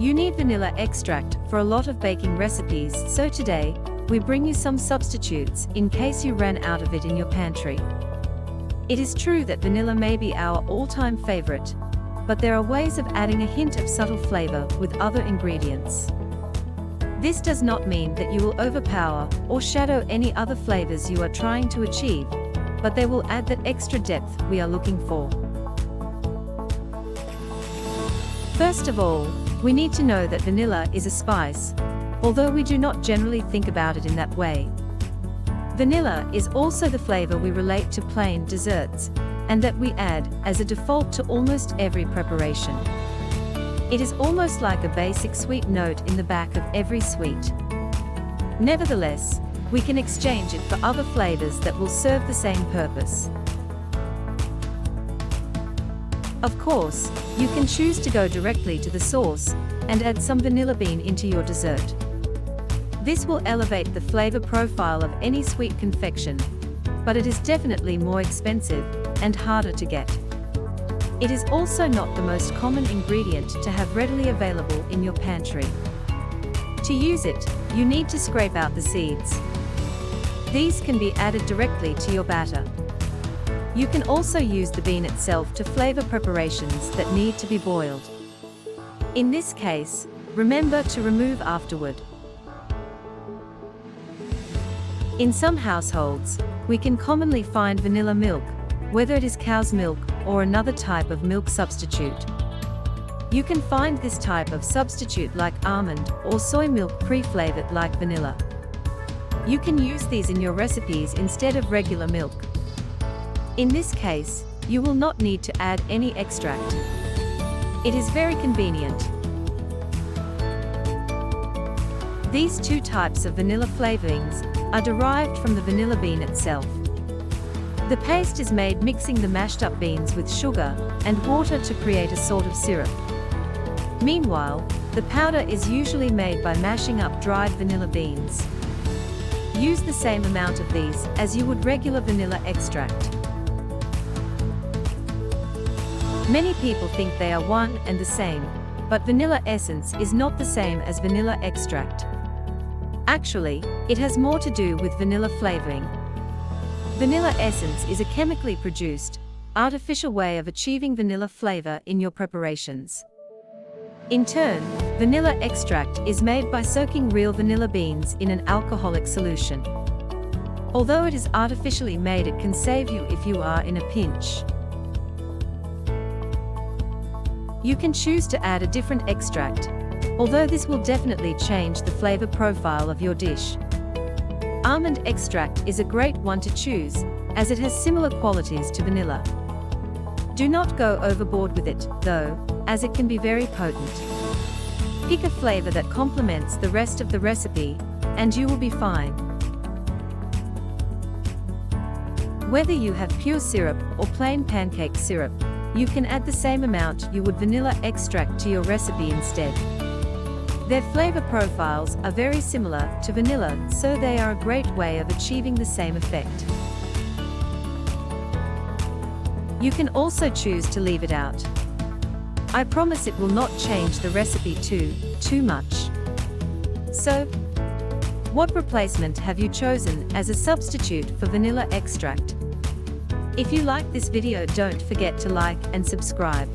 You need vanilla extract for a lot of baking recipes, so today, we bring you some substitutes in case you ran out of it in your pantry. It is true that vanilla may be our all-time favorite, but there are ways of adding a hint of subtle flavor with other ingredients. This does not mean that you will overpower or shadow any other flavors you are trying to achieve, but they will add that extra depth we are looking for. First of all, we need to know that vanilla is a spice, although we do not generally think about it in that way. Vanilla is also the flavor we relate to plain desserts, and that we add as a default to almost every preparation. It is almost like a basic sweet note in the back of every sweet. Nevertheless, we can exchange it for other flavors that will serve the same purpose. Of course, you can choose to go directly to the source and add some vanilla bean into your dessert. This will elevate the flavor profile of any sweet confection, but it is definitely more expensive and harder to get. It is also not the most common ingredient to have readily available in your pantry. To use it, you need to scrape out the seeds. These can be added directly to your batter. You can also use the bean itself to flavor preparations that need to be boiled. In this case, remember to remove afterward. In some households, we can commonly find vanilla milk, whether it is cow's milk or another type of milk substitute. You can find this type of substitute like almond or soy milk pre-flavored like vanilla. You can use these in your recipes instead of regular milk. In this case, you will not need to add any extract. It is very convenient. These two types of vanilla flavorings are derived from the vanilla bean itself. The paste is made mixing the mashed up beans with sugar and water to create a sort of syrup. Meanwhile, the powder is usually made by mashing up dried vanilla beans. Use the same amount of these as you would regular vanilla extract. Many people think they are one and the same, but vanilla essence is not the same as vanilla extract. Actually, it has more to do with vanilla flavoring. Vanilla essence is a chemically produced, artificial way of achieving vanilla flavor in your preparations. In turn, vanilla extract is made by soaking real vanilla beans in an alcoholic solution. Although it is artificially made, it can save you if you are in a pinch. You can choose to add a different extract, although this will definitely change the flavor profile of your dish. Almond extract is a great one to choose, as it has similar qualities to vanilla. Do not go overboard with it, though, as it can be very potent. Pick a flavor that complements the rest of the recipe, and you will be fine. Whether you have pure syrup or plain pancake syrup, you can add the same amount you would vanilla extract to your recipe instead. Their flavor profiles are very similar to vanilla, so they are a great way of achieving the same effect. You can also choose to leave it out. I promise it will not change the recipe too much. So, what replacement have you chosen as a substitute for vanilla extract? If you like this video, don't forget to like and subscribe.